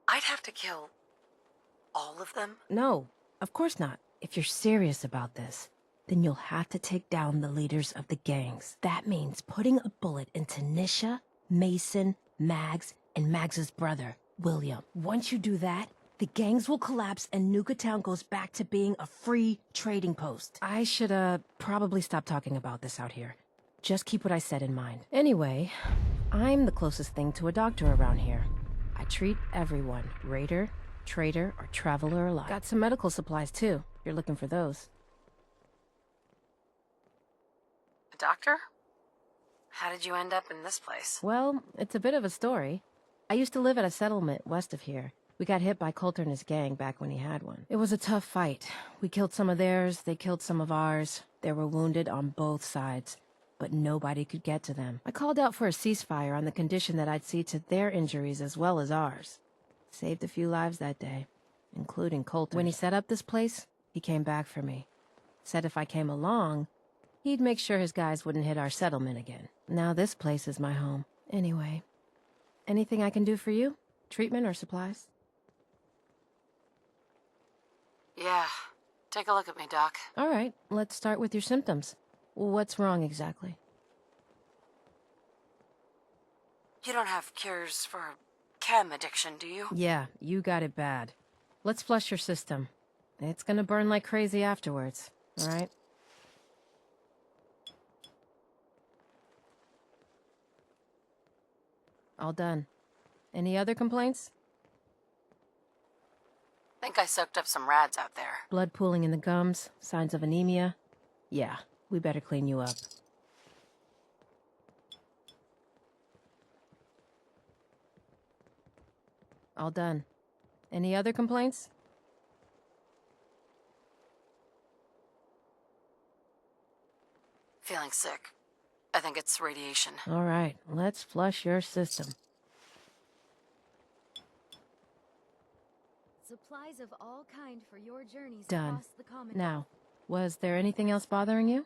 I'd have to kill all of them? No, of course not. If you're serious about this, then you'll have to take down the leaders of the gangs. That means putting a bullet into Nisha, Mason, Mags, and Mags's brother, William. Once you do that, the gangs will collapse and Nuka Town goes back to being a free trading post. I should, probably stop talking about this out here. Just keep what I said in mind. Anyway, I'm the closest thing to a doctor around here. I treat everyone, raider, trader, or traveler alike. Got some medical supplies, too. You're looking for those. A doctor? How did you end up in this place? Well, it's a bit of a story. I used to live at a settlement west of here. We got hit by Coulter and his gang back when he had one. It was a tough fight. We killed some of theirs, they killed some of ours. There were wounded on both sides, but nobody could get to them. I called out for a ceasefire on the condition that I'd see to their injuries as well as ours. Saved a few lives that day, including Coulter. When he set up this place, he came back for me. Said if I came along, he'd make sure his guys wouldn't hit our settlement again. Now this place is my home. Anyway, anything I can do for you? Treatment or supplies? Yeah. Take a look at me, Doc. All right, let's start with your symptoms. What's wrong exactly? You don't have cures for chem addiction, do you? Yeah, you got it bad. Let's flush your system. It's gonna burn like crazy afterwards, all right? All done. Any other complaints? Think I soaked up some rads out there. Blood pooling in the gums, signs of anemia. Yeah, we better clean you up. All done. Any other complaints? Feeling sick. I think it's radiation. All right, let's flush your system. Supplies of all kind for your journeys Done. across the Commonwealth. Now, was there anything else bothering you?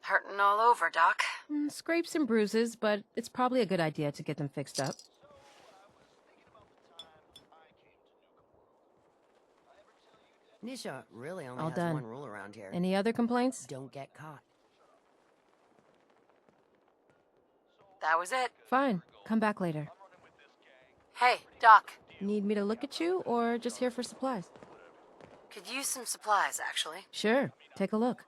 Hurting all over, Doc. Scrapes and bruises, but it's probably a good idea to get them fixed up. Nisha really only All has done. one rule around here. Any other complaints? Don't get caught. That was it. Fine. Come back later. Hey, Doc. Need me to look at you, or just here for supplies? Could use some supplies, actually. Sure. Take a look.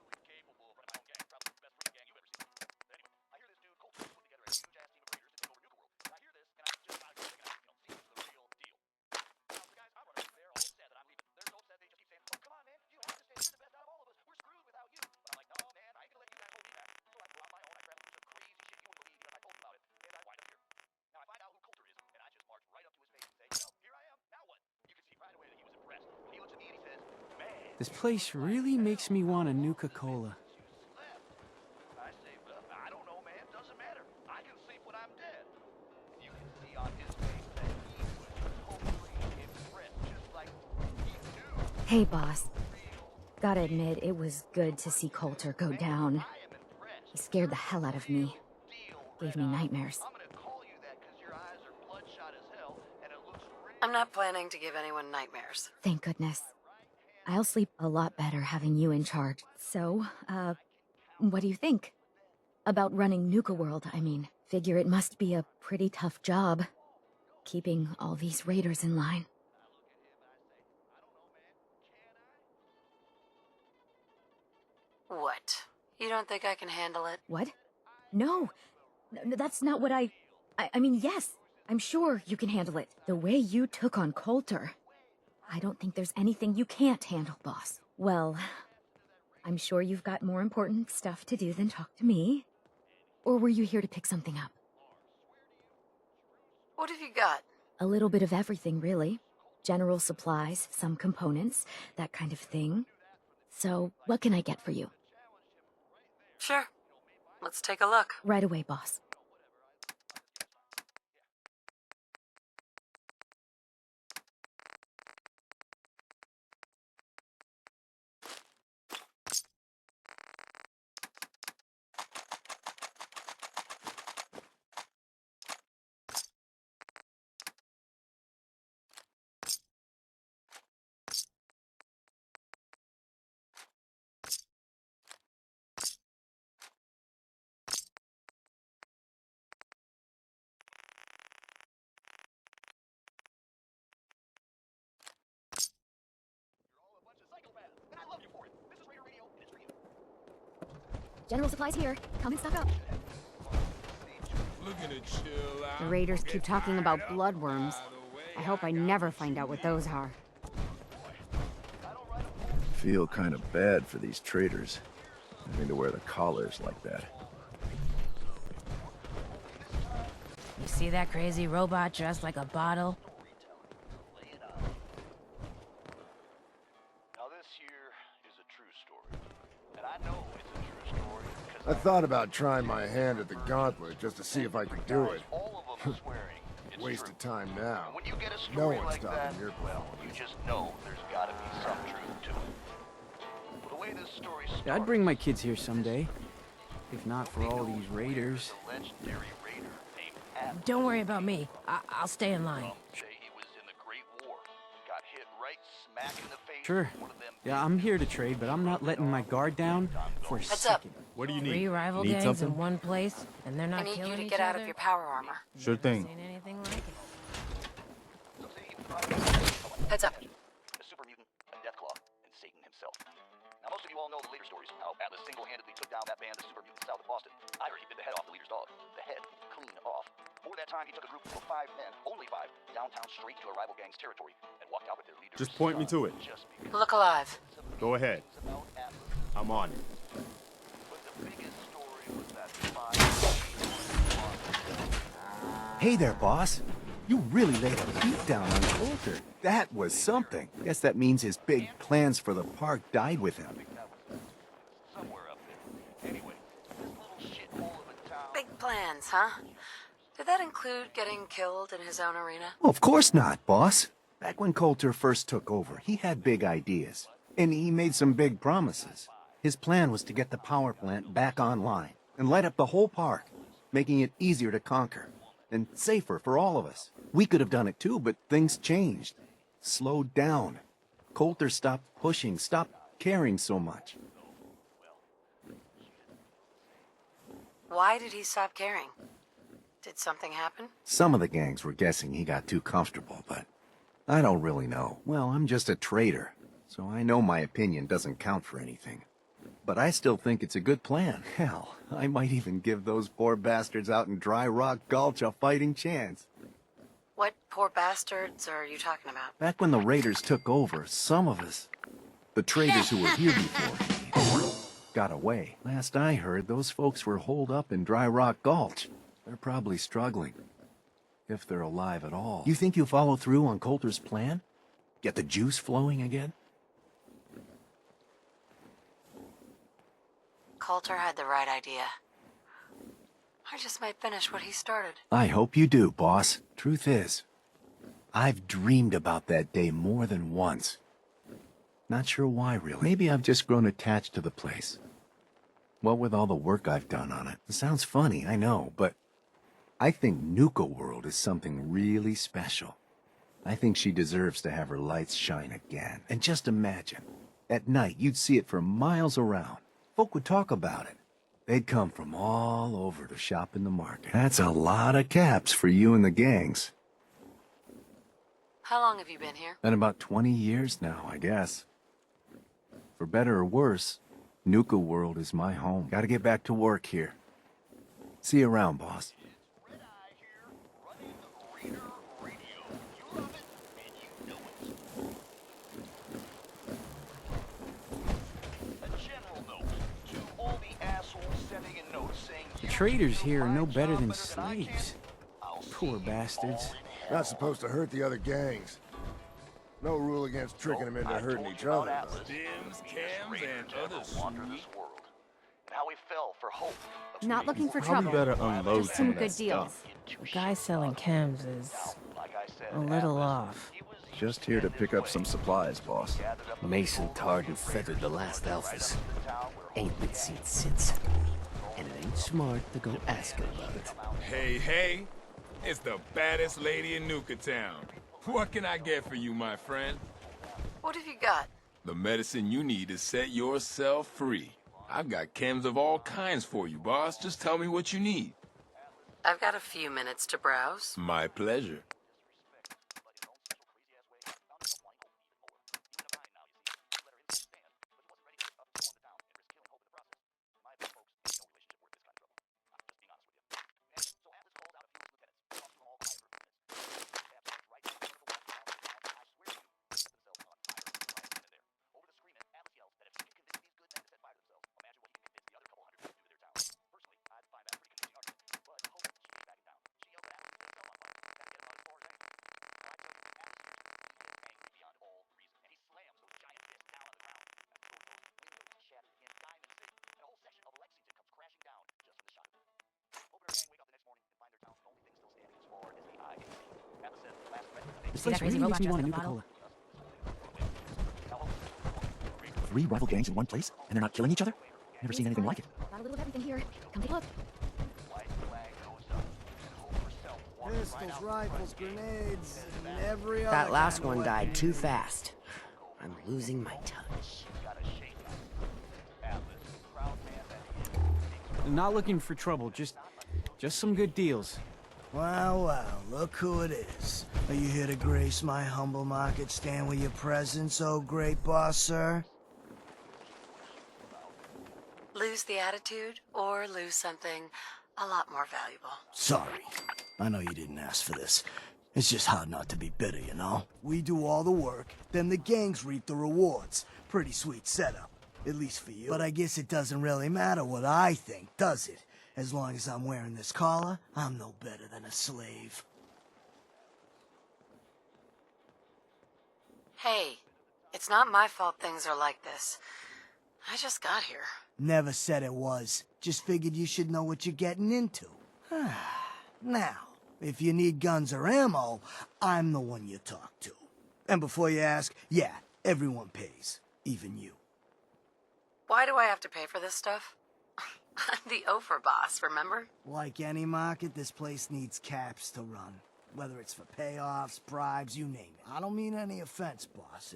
This place really makes me want a Nuka-Cola. Hey, boss. Gotta admit, it was good to see Coulter go down. He scared the hell out of me. Gave me nightmares. I'm not planning to give anyone nightmares. Thank goodness. I'll sleep a lot better having you in charge. So, what do you think? About running Nuka-World, I mean. Figure it must be a pretty tough job, keeping all these raiders in line. What? You don't think I can handle it? What? No. That's not what I mean, yes. I'm sure you can handle it. The way you took on Coulter. I don't think there's anything you can't handle, boss. Well, I'm sure you've got more important stuff to do than talk to me. Or were you here to pick something up? What have you got? A little bit of everything, really. General supplies, some components, that kind of thing. So, what can I get for you? Sure. Let's take a look. Right away, boss. General supplies here. Come and stock up. The raiders keep talking about bloodworms. I hope I never find out what those are. Feel kind of bad for these traitors, having to wear the collars like that. You see that crazy robot dressed like a bottle? Now this here is a true story. And I know it's a true story because I thought about trying my hand at the gauntlet just to see if I could do it. all of them are swearing it's Waste true. of time now. When you get a No story one's like stopping that, your well, you just know there's gotta be some truth to it. The way this story starts, Yeah, I'd bring my kids here someday. If not for all these raiders. a legendary raider named Adam. Don't worry about me. I'll stay in line. Say he was in the Great War, got hit right smack in the face. Sure. with one of them Yeah, I'm here to trade, but I'm not letting my guard down for a Heads up. second. What do you Three need? rival Need gangs something? in one place, and they're I not need killing you to each get out other? of your power armor. Sure Never thing. seen anything like it. Heads up. the super mutant, a Deathclaw, and Satan himself. Now, most of you all know the later stories, how Atlas single-handedly took down that band of super mutants south of Boston. I heard he bit the head off the leader's dog. The head, clean off. Over that time, he took a group of 5 men, only 5, downtown straight to a rival gang's territory, and walked out with their leader. Just point me to it. Just because Look alive. Go ahead. it's about Atlas. I'm on it. But the biggest story was that 5 Hey there, boss. You really laid a beat down on Coulter. That was something. Guess that means his big plans for the park died with him. somewhere up there. Anyway, this little shithole of a town. Big plans, huh? Did that include getting killed in his own arena? Well, of course not, boss. Back when Coulter first took over, he had big ideas. And he made some big promises. His plan was to get the power plant back online and light up the whole park, making it easier to conquer and safer for all of us. We could have done it too, but things changed. Slowed down. Coulter stopped pushing, stopped caring so much. Why did he stop caring? Did something happen? Some of the gangs were guessing he got too comfortable, but I don't really know. Well, I'm just a trader, so I know my opinion doesn't count for anything. But I still think it's a good plan. Hell, I might even give those poor bastards out in Dry Rock Gulch a fighting chance. What poor bastards are you talking about? Back when the raiders took over, some of us, the traders who were here before, got away. Last I heard, those folks were holed up in Dry Rock Gulch. They're probably struggling. If they're alive at all. You think you'll follow through on Coulter's plan? Get the juice flowing again? Coulter had the right idea. I just might finish what he started. I hope you do, boss. Truth is, I've dreamed about that day more than once. Not sure why, really. Maybe I've just grown attached to the place. What with all the work I've done on it. It sounds funny, I know, but I think Nuka-World is something really special. I think she deserves to have her lights shine again. And just imagine, at night you'd see it for miles around. Folk would talk about it. They'd come from all over to shop in the market. That's a lot of caps for you and the gangs. How long have you been here? Been about 20 years now, I guess. For better or worse, Nuka-World is my home. Gotta get back to work here. See you around, boss. Red Eye here, running Raider Radio. You love it, and you know it. A general note to all the assholes sending in notes saying The you traders do here are my no better job than better I can. slaves. I'll see Poor you bastards. all in hell. Not supposed to hurt the other gangs. No rule against tricking them into I've hurting told each you about other. Atlas, though. the meanest raider to ever wander this world, and how he fell for hope. of Not being looking for Probably trouble. better unload Just some some of good that deals. stuff. The guy selling chems is Like I said, a little Atlas, off. he was Just here to pick up some supplies, boss. gathered up the Mason people, tarred and raiders, feathered the last right alphas. up to the town where Ain't been seen since. And it ain't smart to go asking about it. Hey, hey, it's the baddest lady in Nuka Town. What can I get for you, my friend? What have you got? The medicine you need to set yourself free. I've got chems of all kinds for you, boss. Just tell me what you need. I've got a few minutes to browse. My pleasure. This See that place crazy really makes robot me dressed want a like a bottle? Nuka-Cola. 3 rival gangs in one place, and they're not killing each other? Never seen anything like it. Got a little of everything here. Come take a look. Pistols, rifles, grenades, and every That other last kind of one weapon died you too need. fast. I'm losing my touch. Not looking for trouble, just some good deals. Wow, wow, look who it is. Are you here to grace my humble market stand with your presence, oh great boss, sir? Lose the attitude or lose something a lot more valuable. Sorry. I know you didn't ask for this. It's just hard not to be bitter, you know? We do all the work, then the gangs reap the rewards. Pretty sweet setup. At least for you. But I guess it doesn't really matter what I think, does it? As long as I'm wearing this collar, I'm no better than a slave. Hey, it's not my fault things are like this. I just got here. Never said it was. Just figured you should know what you're getting into. Now, if you need guns or ammo, I'm the one you talk to. And before you ask, yeah, everyone pays. Even you. Why do I have to pay for this stuff? I'm the Ofer boss, remember? Like any market, this place needs caps to run. Whether it's for payoffs, bribes, you name it. I don't mean any offense, boss.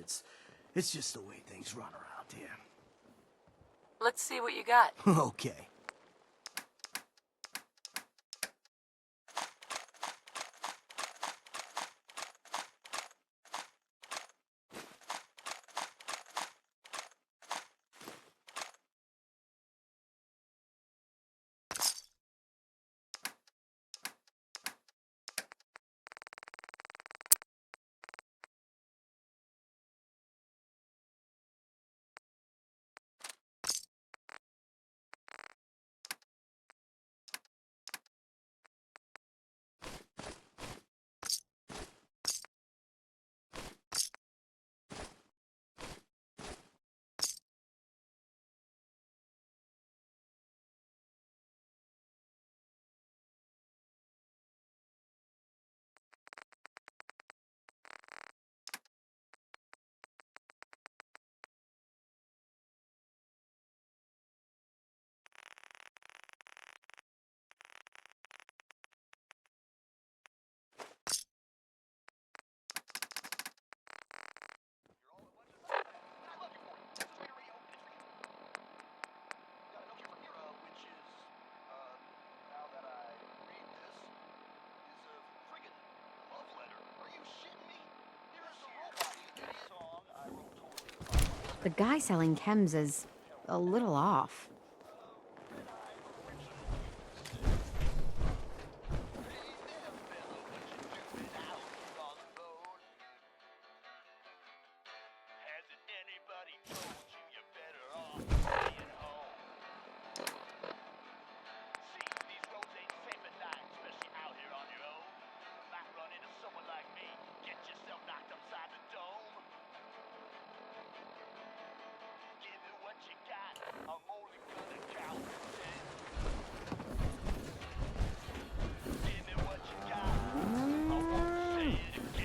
It's just the way things run around here. Let's see what you got. Okay. The guy selling chems is a little off.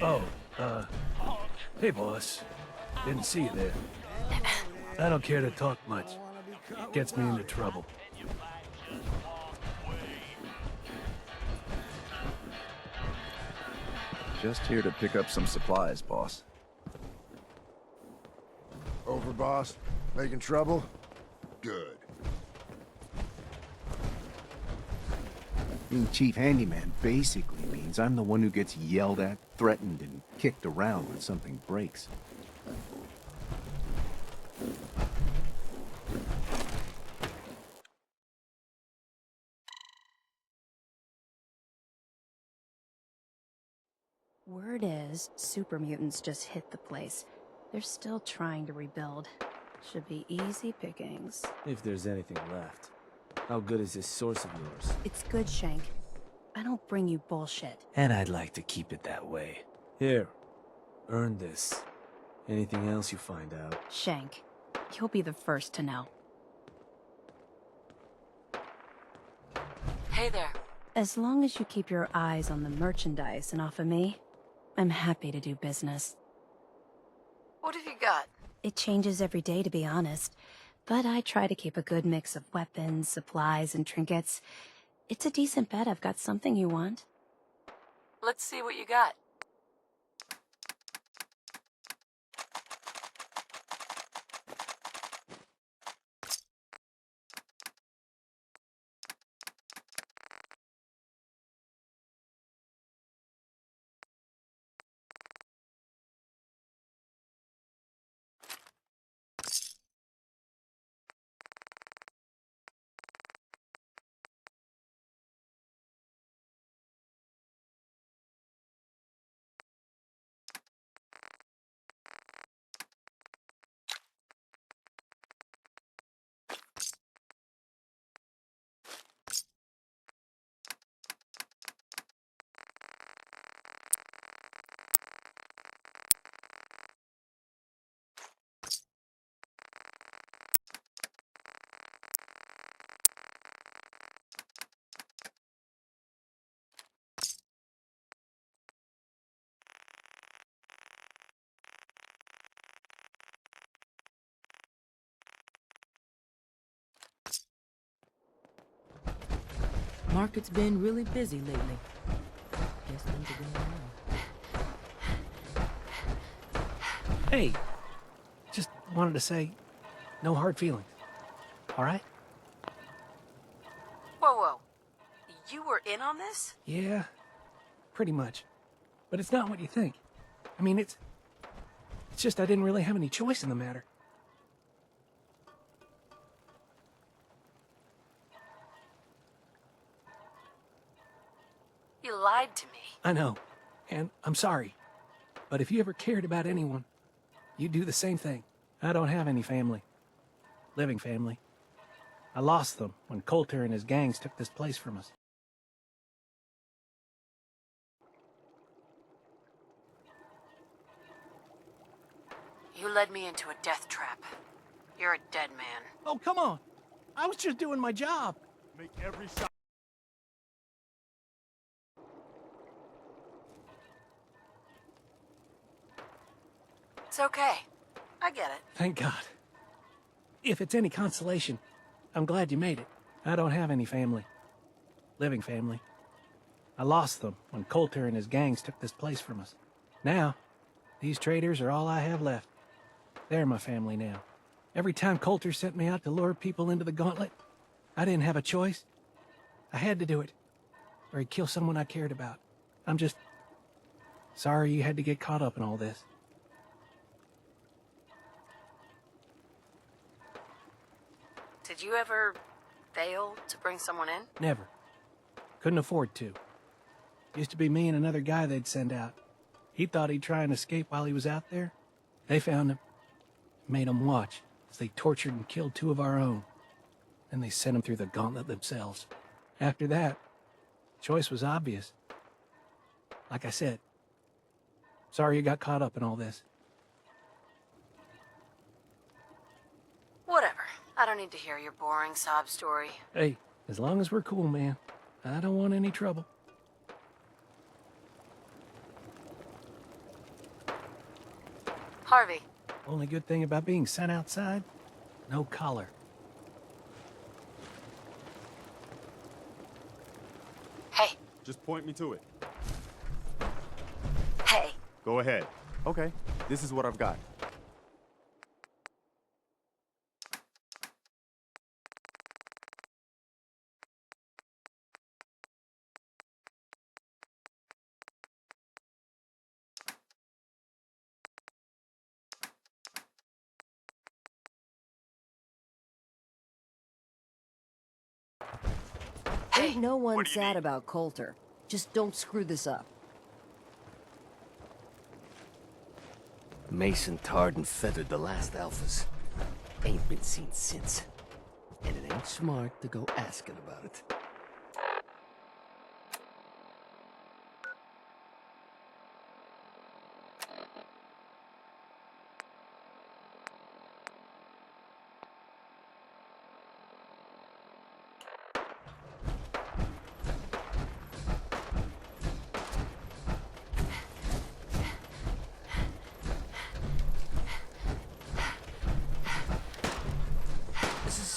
Oh, hey boss. Didn't see you there. I don't care to talk much. It gets me into trouble. Just here to pick up some supplies, boss. Over, boss? Making trouble? Good. Being chief handyman basically means I'm the one who gets yelled at, threatened, and kicked around when something breaks. Word is, super mutants just hit the place. They're still trying to rebuild. Should be easy pickings. If there's anything left. How good is this source of yours? It's good, Shank. I don't bring you bullshit. And I'd like to keep it that way. Here, earn this. Anything else you find out? Shank, you'll be the first to know. Hey there. As long as you keep your eyes on the merchandise and off of me, I'm happy to do business. What have you got? It changes every day, to be honest. But I try to keep a good mix of weapons, supplies, and trinkets. It's a decent bet I've got something you want. Let's see what you got. Market's been really busy lately. Guess things are going well. Hey, just wanted to say, no hard feelings. All right? Whoa, whoa. You were in on this? Yeah, pretty much. But it's not what you think. I mean, it's just I didn't really have any choice in the matter. You lied to me. I know, and I'm sorry. But if you ever cared about anyone, you'd do the same thing. I don't have any family. Living family. I lost them when Coulter and his gangs took this place from us. You led me into a death trap. You're a dead man. Oh, come on. I was just doing my job. Make every shot. It's okay. I get it. Thank God. If it's any consolation, I'm glad you made it. I don't have any family. Living family. I lost them when Coulter and his gangs took this place from us. Now, these traders are all I have left. They're my family now. Every time Coulter sent me out to lure people into the gauntlet, I didn't have a choice. I had to do it, or he'd kill someone I cared about. I'm just sorry you had to get caught up in all this. Did you ever fail to bring someone in? Never. Couldn't afford to. Used to be me and another guy they'd send out. He thought he'd try and escape while he was out there. They found him. Made him watch as they tortured and killed 2 of our own. Then they sent him through the gauntlet themselves. After that, choice was obvious. Like I said, sorry you got caught up in all this. Whatever. I don't need to hear your boring sob story. Hey, as long as we're cool, man. I don't want any trouble. Harvey. Only good thing about being sent outside? No collar. Hey. Just point me to it. Hey. Go ahead. Okay, this is what I've got. Ain't no one sad about Coulter. Just don't screw this up. Mason tarred and feathered the last alphas. Ain't been seen since. And it ain't smart to go asking about it.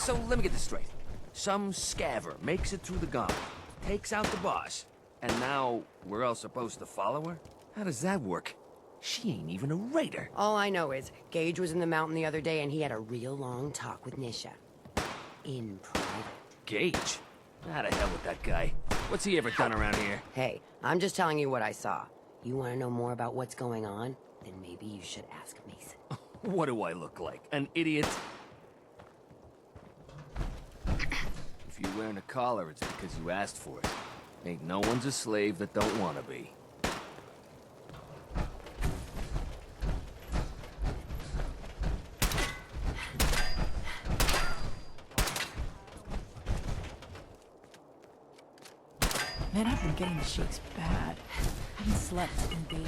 So let me get this straight. Some scaver makes it through the gauntlet, takes out the boss, and now we're all supposed to follow her? How does that work? She ain't even a raider. All I know is Gage was in the mountain the other day and he had a real long talk with Nisha. In private. Gage? How the hell with that guy? What's he ever done around here? Hey, I'm just telling you what I saw. You want to know more about what's going on? Then maybe you should ask Mason. What do I look like? An idiot? If you're wearing a collar, it's because you asked for it. Ain't no one's a slave that don't want to be. Man, I've been getting the shakes bad. Haven't slept in days.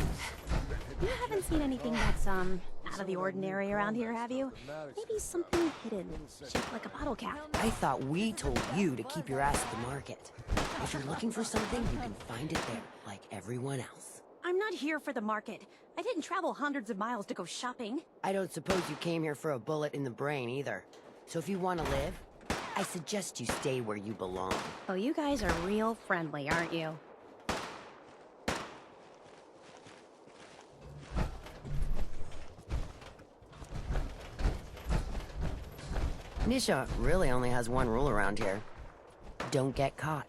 You haven't seen anything that's, out of the ordinary around here, have you? Maybe something hidden, shaped like a bottle cap. I thought we told you to keep your ass at the market. If you're looking for something, you can find it there, like everyone else. I'm not here for the market. I didn't travel hundreds of miles to go shopping. I don't suppose you came here for a bullet in the brain, either. So if you want to live, I suggest you stay where you belong. Oh, you guys are real friendly, aren't you? Nisha really only has one rule around here. Don't get caught.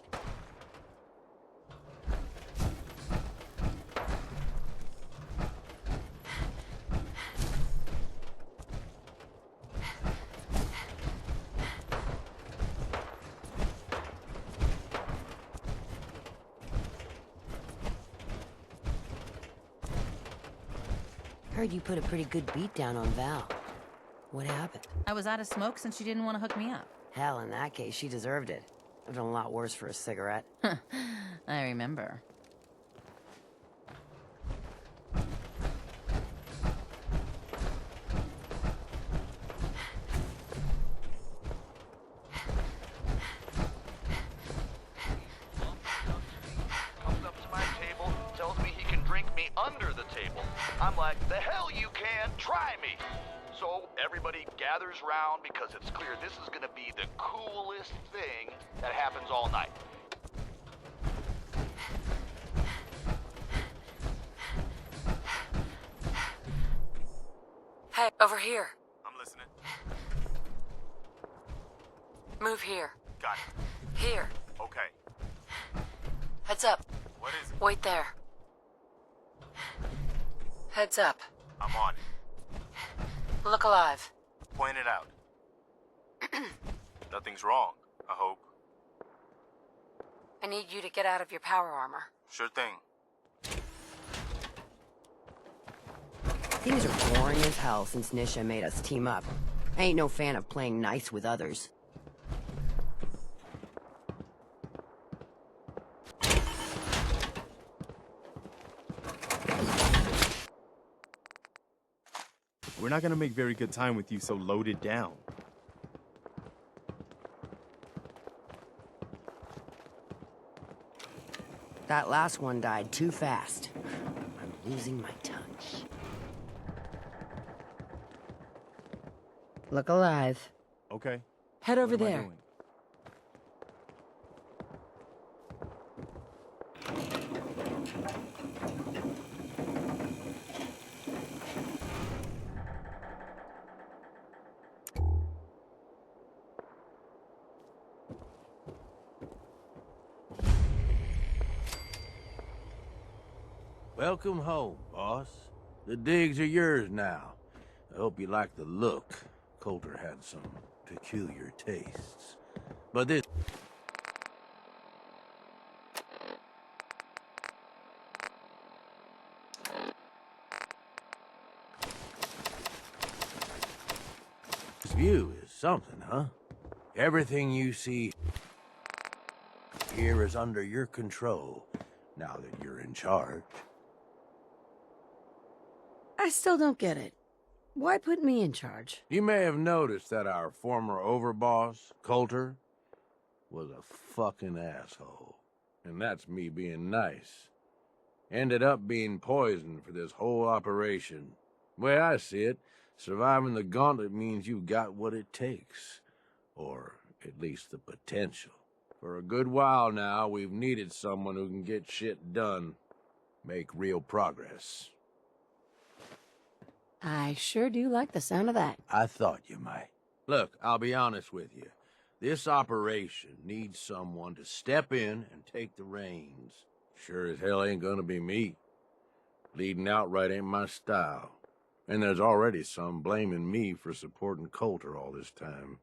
Heard you put a pretty good beat down on Val. What happened? I was out of smoke since she didn't want to hook me up. Hell, in that case, she deserved it. I've done a lot worse for a cigarette. I remember. Comes up to my table, tells me he can drink me under the table. I'm like, the hell you can, try me. So everybody gathers round because it's clear this is gonna be the coolest thing that happens all night. Hey, over here. I'm listening. Move here. Got it. Here. Okay. Heads up. What is it? Wait there. Heads up. I'm on it. Look alive. Point it out. Nothing's wrong, I hope. I need you to get out of your power armor. Sure thing. Things are boring as hell since Nisha made us team up. I ain't no fan of playing nice with others. We're not gonna make very good time with you so loaded down. That last one died too fast. I'm losing my touch. Look alive. Okay. Head over What am I there. doing? Welcome home, boss. The digs are yours now. I hope you like the look. Coulter had some peculiar tastes. But this view is something, huh? Everything you see here is under your control, now that you're in charge. I still don't get it. Why put me in charge? You may have noticed that our former overboss, Coulter, was a fucking asshole. And that's me being nice. Ended up being poisoned for this whole operation. The way I see it, surviving the gauntlet means you got what it takes. Or at least the potential. For a good while now, we've needed someone who can get shit done. Make real progress. I sure do like the sound of that. I thought you might. Look, I'll be honest with you. This operation needs someone to step in and take the reins. Sure as hell ain't gonna be me. Leading outright ain't my style. And there's already some blaming me for supporting Coulter all this time.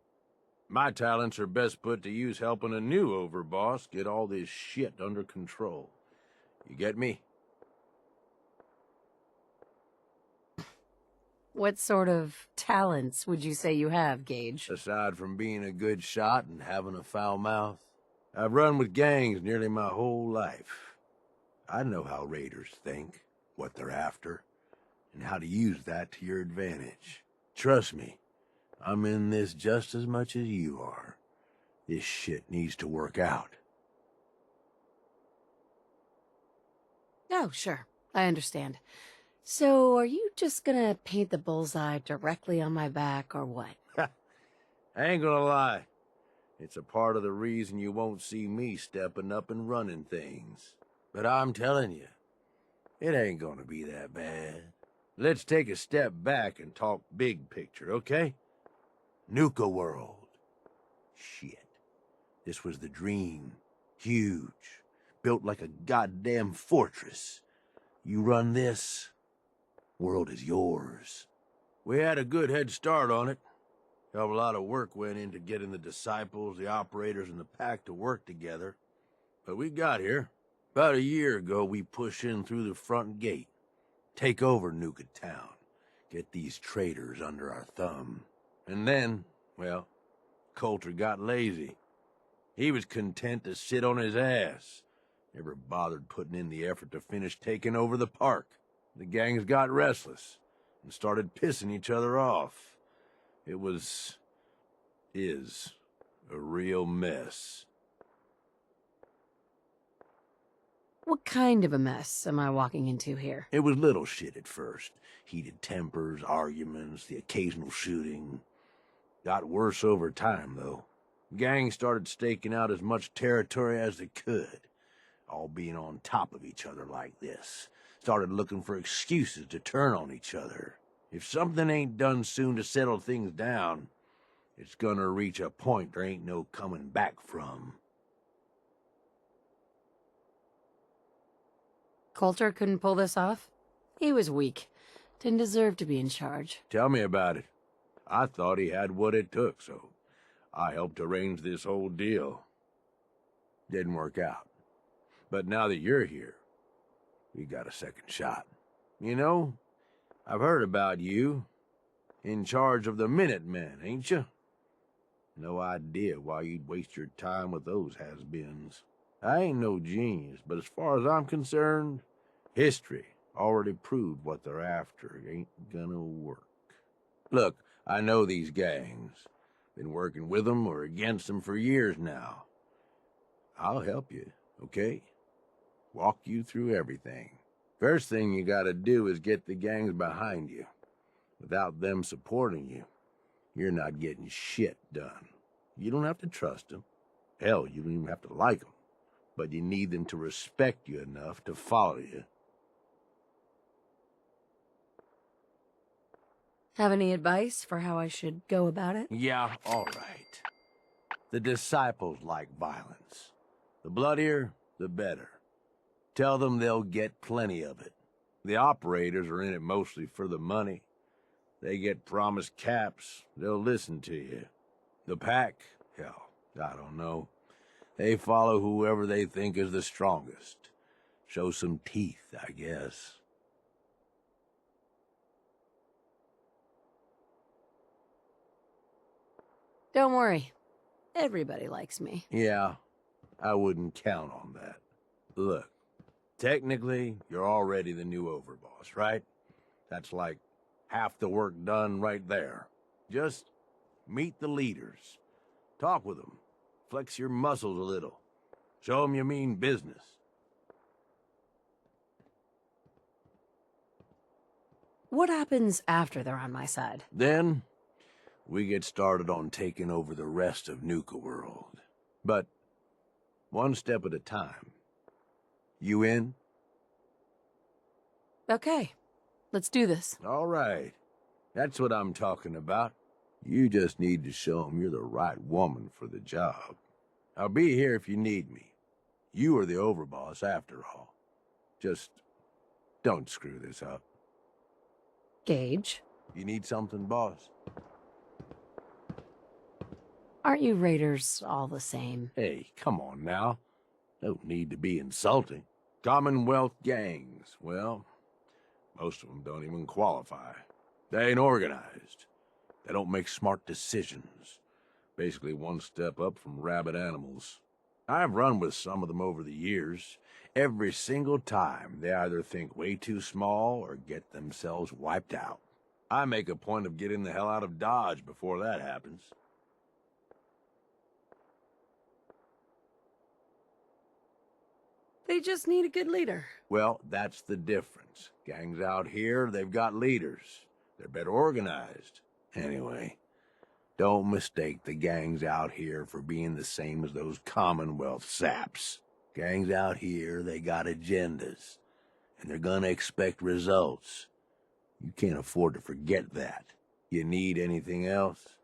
My talents are best put to use helping a new overboss get all this shit under control. You get me? What sort of talents would you say you have, Gage? Aside from being a good shot and having a foul mouth, I've run with gangs nearly my whole life. I know how raiders think, what they're after, and how to use that to your advantage. Trust me, I'm in this just as much as you are. This shit needs to work out. Oh, sure. I understand. So, are you just gonna paint the bullseye directly on my back, or what? I ain't gonna lie. It's a part of the reason you won't see me stepping up and running things. But I'm telling you, it ain't gonna be that bad. Let's take a step back and talk big picture, okay? Nuka-World. Shit. This was the dream. Huge. Built like a goddamn fortress. You run this, world is yours. We had a good head start on it. Hell of a lot of work went into getting the disciples, the operators, and the pack to work together. But we got here. About a year ago, we pushed in through the front gate. Take over Nuka Town. Get these traitors under our thumb. And then, well, Coulter got lazy. He was content to sit on his ass. Never bothered putting in the effort to finish taking over the park. The gangs got restless and started pissing each other off. It is a real mess. What kind of a mess am I walking into here? It was little shit at first. Heated tempers, arguments, the occasional shooting. Got worse over time, though. Gangs started staking out as much territory as they could. All being on top of each other like this. Started looking for excuses to turn on each other. If something ain't done soon to settle things down, it's gonna reach a point there ain't no coming back from. Coulter couldn't pull this off? He was weak. Didn't deserve to be in charge. Tell me about it. I thought he had what it took, so I helped arrange this whole deal. Didn't work out. But now that you're here, we got a second shot. You know, I've heard about you. In charge of the Minutemen, ain't you? No idea why you'd waste your time with those has-beens. I ain't no genius, but as far as I'm concerned, history already proved what they're after ain't gonna work. Look, I know these gangs. Been working with them or against them for years now. I'll help you, okay? Walk you through everything. First thing you gotta do is get the gangs behind you. Without them supporting you, you're not getting shit done. You don't have to trust them. Hell, you don't even have to like them. But you need them to respect you enough to follow you. Have any advice for how I should go about it? Yeah, all right. The disciples like violence. The bloodier, the better. Tell them they'll get plenty of it. The operators are in it mostly for the money. They get promised caps, they'll listen to you. The pack, hell, I don't know. They follow whoever they think is the strongest. Show some teeth, I guess. Don't worry. Everybody likes me. Yeah, I wouldn't count on that. Look, technically, you're already the new overboss, right? That's like half the work done right there. Just meet the leaders. Talk with them. Flex your muscles a little. Show them you mean business. What happens after they're on my side? Then, we get started on taking over the rest of Nuka-World. But one step at a time. You in? Okay, let's do this. All right. That's what I'm talking about. You just need to show them you're the right woman for the job. I'll be here if you need me. You are the overboss after all. Just don't screw this up. Gage, You need something, boss? aren't you raiders all the same? Hey, come on now. No need to be insulting. Commonwealth gangs, well, most of them don't even qualify. They ain't organized. They don't make smart decisions. Basically one step up from rabid animals. I've run with some of them over the years. Every single time, they either think way too small or get themselves wiped out. I make a point of getting the hell out of Dodge before that happens. They just need a good leader. Well, that's the difference. Gangs out here, they've got leaders. They're better organized. Anyway, don't mistake the gangs out here for being the same as those Commonwealth saps. Gangs out here, they got agendas, and they're gonna expect results. You can't afford to forget that. You need anything else?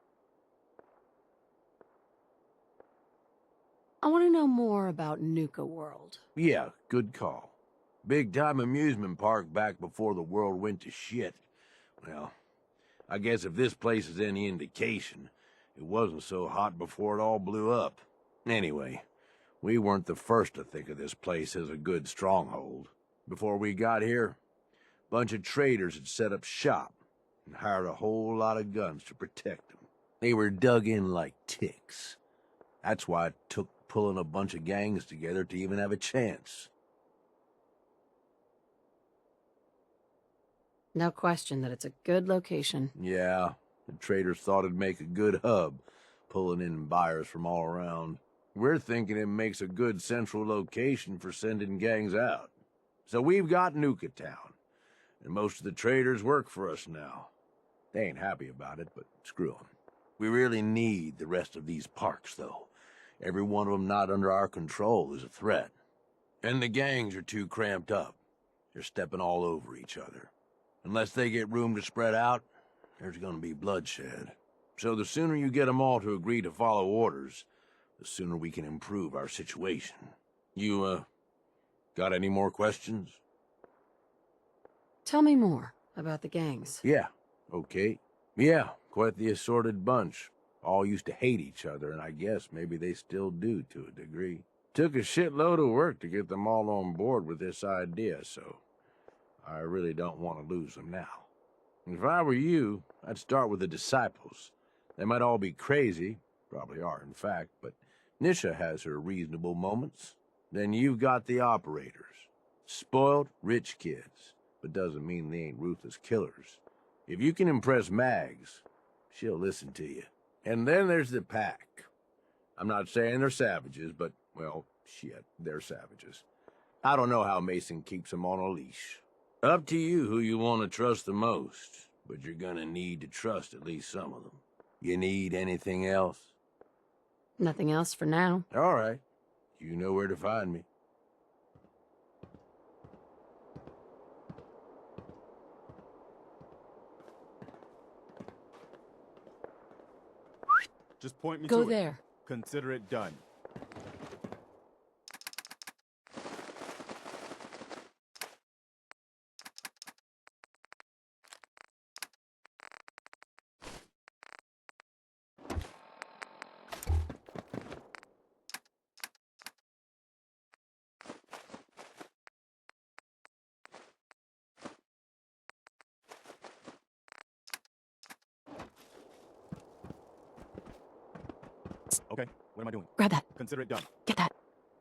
I want to know more about Nuka-World. Yeah, good call. Big-time amusement park back before the world went to shit. Well, I guess if this place is any indication, it wasn't so hot before it all blew up. Anyway, we weren't the first to think of this place as a good stronghold. Before we got here, a bunch of traders had set up shop and hired a whole lot of guns to protect them. They were dug in like ticks. That's why it took pulling a bunch of gangs together to even have a chance. No question that it's a good location. Yeah, the traders thought it'd make a good hub, pulling in buyers from all around. We're thinking it makes a good central location for sending gangs out. So we've got Nuka Town, and most of the traders work for us now. They ain't happy about it, but screw 'em. We really need the rest of these parks, though. Every one of them not under our control is a threat. And the gangs are too cramped up. They're stepping all over each other. Unless they get room to spread out, there's gonna be bloodshed. So the sooner you get them all to agree to follow orders, the sooner we can improve our situation. You, got any more questions? Tell me more about the gangs. Yeah, okay. Yeah, quite the assorted bunch. All used to hate each other, and I guess maybe they still do to a degree. Took a shitload of work to get them all on board with this idea, so I really don't want to lose them now. If I were you, I'd start with the disciples. They might all be crazy, probably are in fact, but Nisha has her reasonable moments. Then you've got the operators. Spoiled, rich kids, but doesn't mean they ain't ruthless killers. If you can impress Mags, she'll listen to you. And then there's the pack. I'm not saying they're savages, but, well, shit, they're savages. I don't know how Mason keeps them on a leash. Up to you who you want to trust the most, but you're gonna need to trust at least some of them. You need anything else? Nothing else for now. All right. You know where to find me. Just point me Go to there. it. Consider it done. Okay, what am I doing? Grab that. Consider it done. Get that.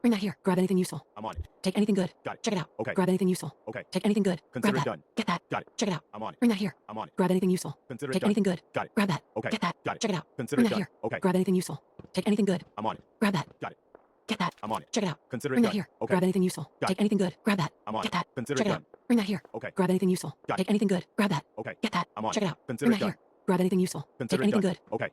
Bring that here. Grab anything useful. I'm on it. Take anything good. Got it. Check it out. Okay. Grab anything useful. Okay. Take anything good. Consider Grab it that. done. Get that. Got it. Check it out. I'm on it. Bring that here. I'm on it. Grab anything useful. Consider it Take done. anything good. Got it. Grab that. Okay. Get that. Got it. Check it out. Consider Bring it that done. here. Okay. Grab anything useful. Take anything good. I'm on it. Grab that. Got it. Get that. I'm on it. Check it out. Consider it Bring done. that here. Okay. Grab anything useful. Got Take it. anything good. Grab that. I'm on Get it. that. Consider Check it it done. out. Bring that here. Okay. Grab anything useful. Got Take it. anything good. Grab that. Okay. Get that. I'm on Check it. it out. Consider Bring it that done. here. Grab anything useful. Consider Take it anything done. good. Okay.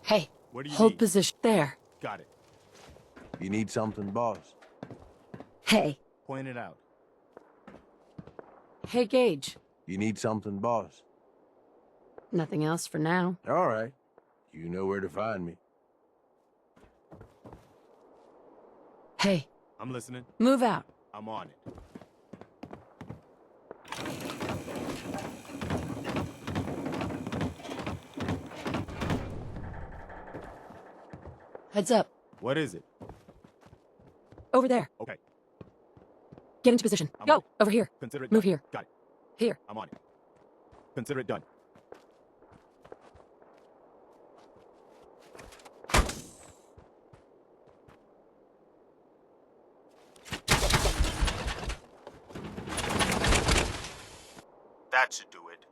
Hey, What do you hold need? position there. Got it. You need something, boss? Hey. Point it out. Hey, Gage. You need something, boss? Nothing else for now. All right. You know where to find me. Hey. I'm listening. Move out. I'm on it. Heads up. What is it? Over there. Okay. Get into position. I'm on Go. it. Over here. Consider it Move done. here. Got it. Here. I'm on it. Consider it done. That should do it.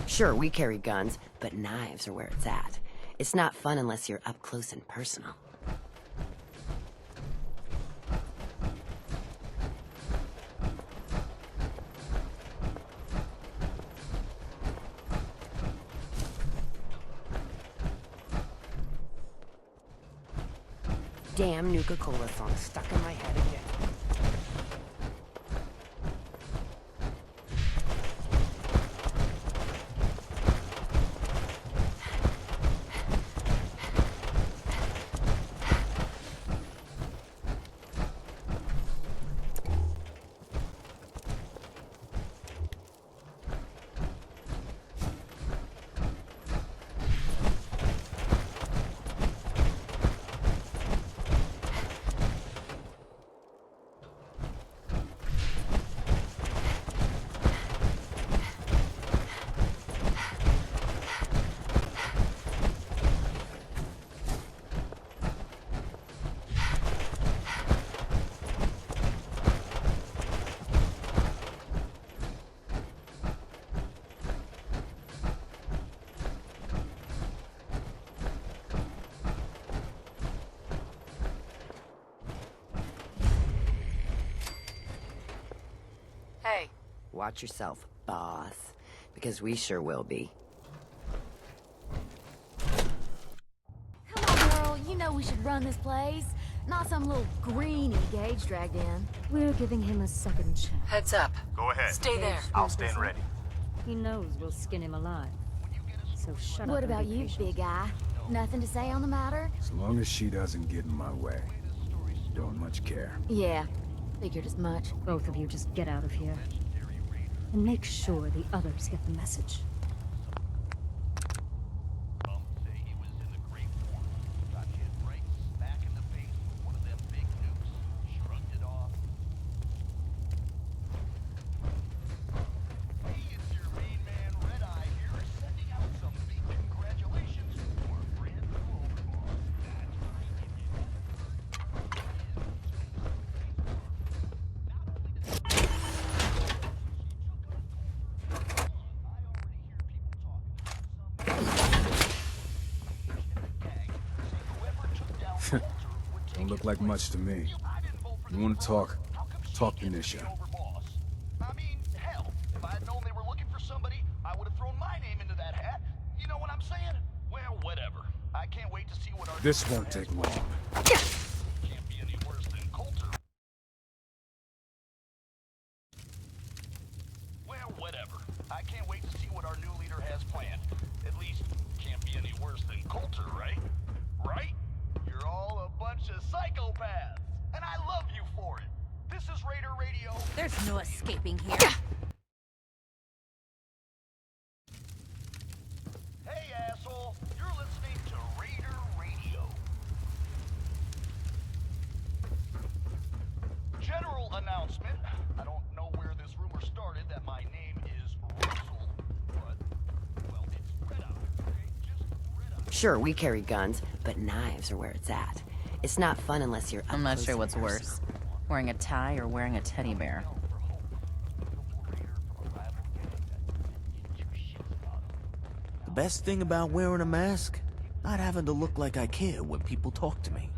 Sure, we carry guns, but knives are where it's at. It's not fun unless you're up close and personal. Damn Nuka-Cola song stuck in my head again. Hey. Watch yourself, boss. Because we sure will be. Come on, girl. You know we should run this place. Not some little greenie Gage dragged in. We're giving him a second chance. Heads up. Go ahead. Stay there. I'll stand ready. He knows we'll skin him alive. So shut up. What and about be you, patient. big guy? Nothing to say on the matter? As long as she doesn't get in my way. Don't much care. Yeah, figured as much. Both of you just get out of here. And make sure the others get the message. Don't look like much to me. You want to talk? Talk to Nisha. I mean, hell, if I had known they were looking for somebody, I would have thrown my name into that hat. You know what I'm saying? Well, whatever. I can't wait to see what our... This won't take long. Can't be any worse than Coulter. Well, whatever. I can't wait to see what our new leader has planned. At least, can't be any worse than Coulter, right? Right? You're all a bunch of psychopaths, and I love you for it. This is Raider Radio. There's no escaping here. Hey, asshole. You're listening to Raider Radio. General announcement. I don't know where this rumor started that my name is Russell, but, well, it's red out. Okay? Just red out. Sure, we carry guns, but knives are where it's at. It's not fun unless you're up I'm not close sure and what's personal. worse. Wearing a tie or wearing a teddy bear. The best thing about wearing a mask? Not having to look like I care when people talk to me.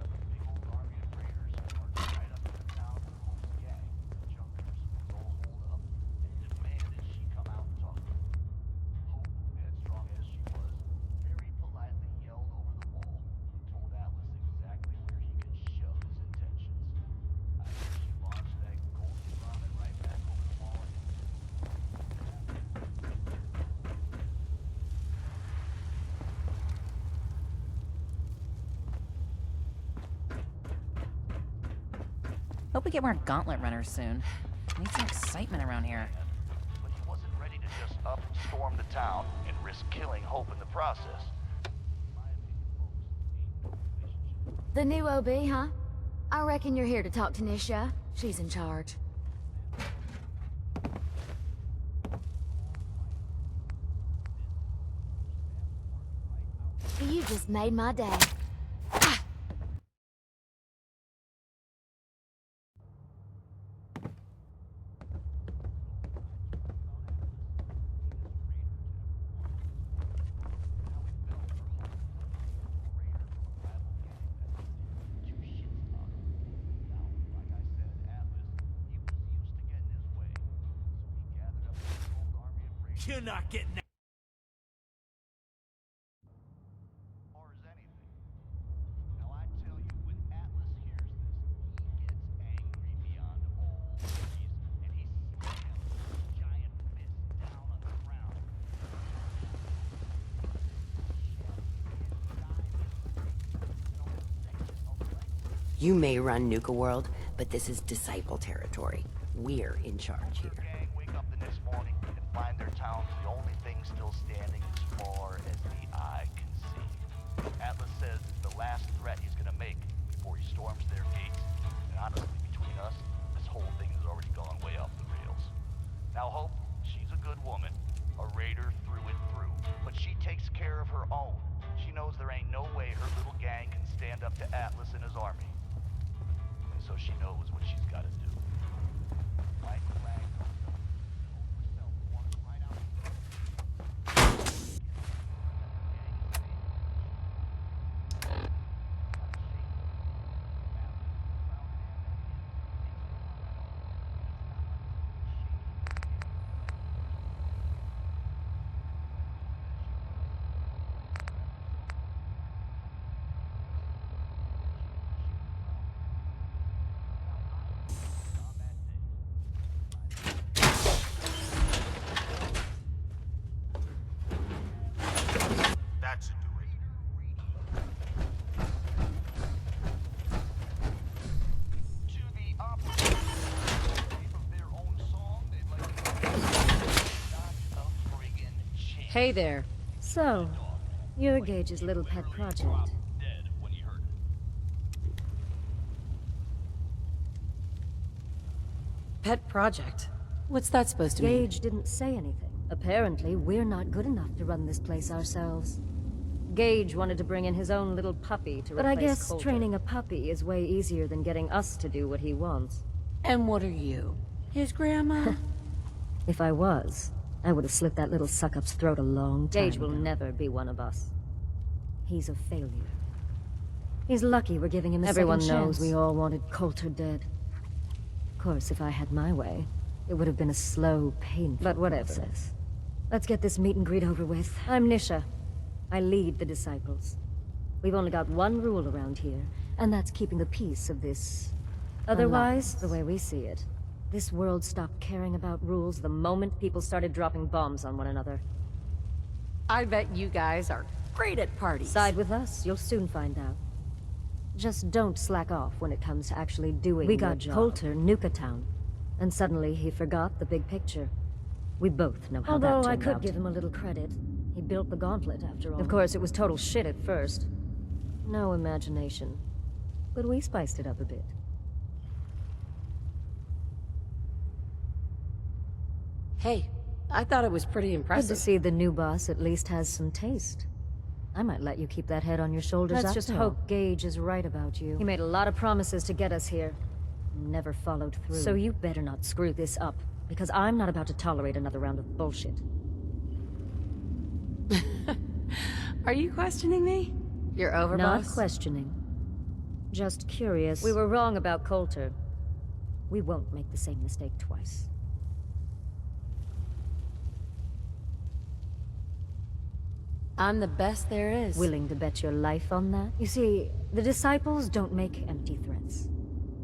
Hope we get more gauntlet runners soon. Need some excitement around here. But he wasn't ready to just up and storm the town and risk killing Hope in the process. The new OB, huh? I reckon you're here to talk to Nisha. She's in charge. You just made my day. You're not getting that. You may run Nuka-World, but this is Disciple territory. We're in charge here. Gang wake up the next morning and find their town's the only thing still standing as far as the eye can see. Atlas says it's the last threat he's gonna make before he storms their gates. And honestly, between us, this whole thing has already gone way off the rails. Now Hope, she's a good woman, a raider through and through, but she takes care of her own. She knows there ain't no way her little gang can stand up to Atlas and his army. And so she knows what she's gotta do. White flag. That's a do it. To the opposite of their own song, they'd like to not a friggin' chance. Hey there. So, you're Gage's little pet project. Dead when he heard it. Pet project? What's that supposed to mean? Gage didn't say anything. Apparently, we're not good enough to run this place ourselves. Gage wanted to bring in his own little puppy to replace But I guess Coulter. training a puppy is way easier than getting us to do what he wants. And what are you? His grandma? If I was, I would have slit that little suck-up's throat a long time Gage will ago. never be one of us. He's a failure. He's lucky we're giving him a Everyone second knows chance. We all wanted Coulter dead. Of course, if I had my way, it would have been a slow, painful But whatever. process. Let's get this meet and greet over with. I'm Nisha. I lead the Disciples. We've only got one rule around here, and that's keeping the peace of this... Otherwise, the way we see it, this world stopped caring about rules the moment people started dropping bombs on one another. I bet you guys are great at parties. Side with us, you'll soon find out. Just don't slack off when it comes to actually doing your job. We got Coulter Nuka-Town, and suddenly he forgot the big picture. We both know how that turned out. Although I could give him a little credit. He built the gauntlet, after all. Of course, it was total shit at first. No imagination. But we spiced it up a bit. Hey, I thought it was pretty impressive. Good to see the new boss at least has some taste. I might let you keep that head on your shoulders. Let's just hope Gage is right about you. He made a lot of promises to get us here. Never followed through. So you better not screw this up, because I'm not about to tolerate another round of bullshit. Are you questioning me? You're over, Not boss? questioning. Just curious. We were wrong about Coulter. We won't make the same mistake twice. I'm the best there is. Willing to bet your life on that? You see, the Disciples don't make empty threats.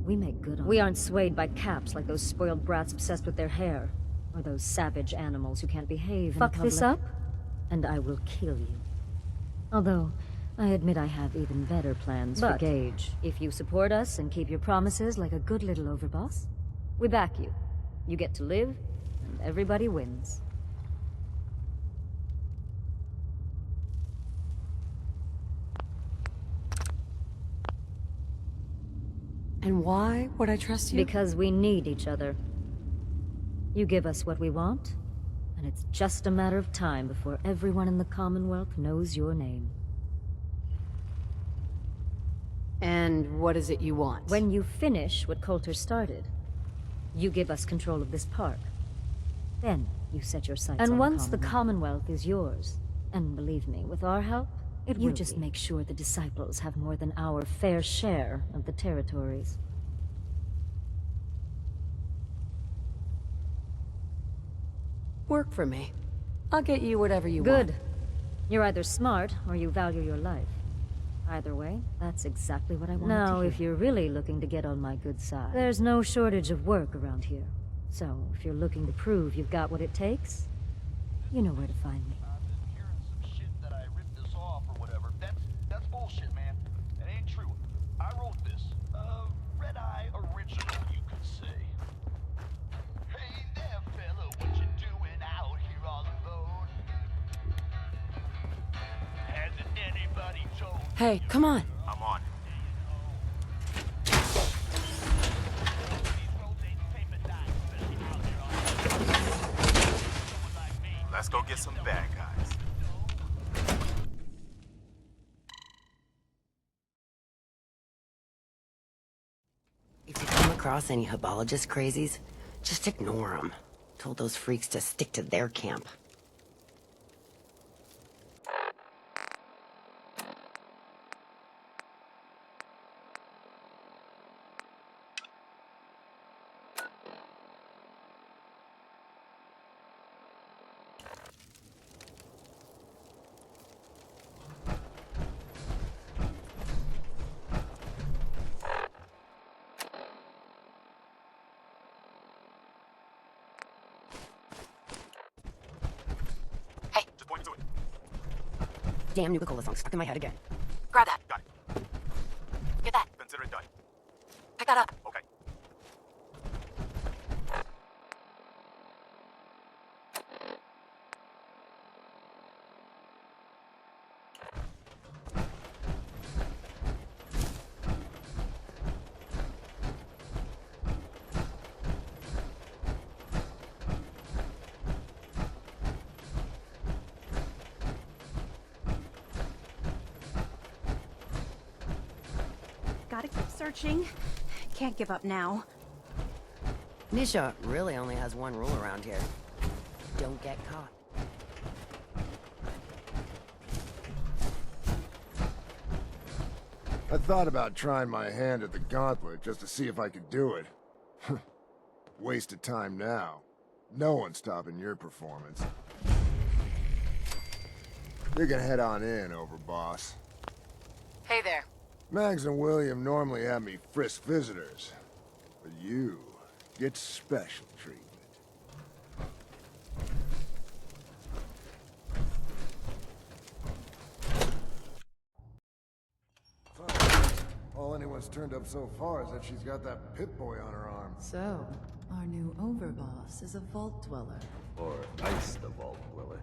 We make good on. We aren't swayed by caps like those spoiled brats obsessed with their hair, or those savage animals who can't behave in public. Fuck this up, and I will kill you. Although, I admit I have even better plans for Gage. If you support us and keep your promises like a good little overboss, we back you. You get to live, and everybody wins. And why would I trust you? Because we need each other. You give us what we want, and it's just a matter of time before everyone in the Commonwealth knows your name. And what is it you want? When you finish what Coulter started, you give us control of this park. Then you set your sights on the Commonwealth. And once the Commonwealth is yours, and believe me, with our help, you just make sure the Disciples have more than our fair share of the territories. Work for me. I'll get you whatever you want. Good. You're either smart, or you value your life. Either way, that's exactly what I wanted to hear. Now, if you're really looking to get on my good side, there's no shortage of work around here. So, if you're looking to prove you've got what it takes, you know where to find me. Bullshit, man. It ain't true. I wrote this. Red-eye original, you could say. Hey there, fella, what you doing out here all alone? Hasn't anybody told you? Hey, come on. I'm on. Let's go get some bad guys. If you come across any Hebologist crazies, just ignore them. Told those freaks to stick to their camp. Damn Nuka-Cola song stuck in my head again. Grab that. Got it. Get that. Consider it done. Pick that up. Okay. Gotta keep searching. Can't give up now. Nisha really only has one rule around here. Don't get caught. I thought about trying my hand at the gauntlet just to see if I could do it. Waste of time now. No one's stopping your performance. You can head on in, Overboss. Hey there. Mags and William normally have me frisk visitors, but you get special treatment. All anyone's turned up so far is that she's got that Pip-Boy on her arm. So, our new overboss is a vault dweller. Or ice the vault dweller.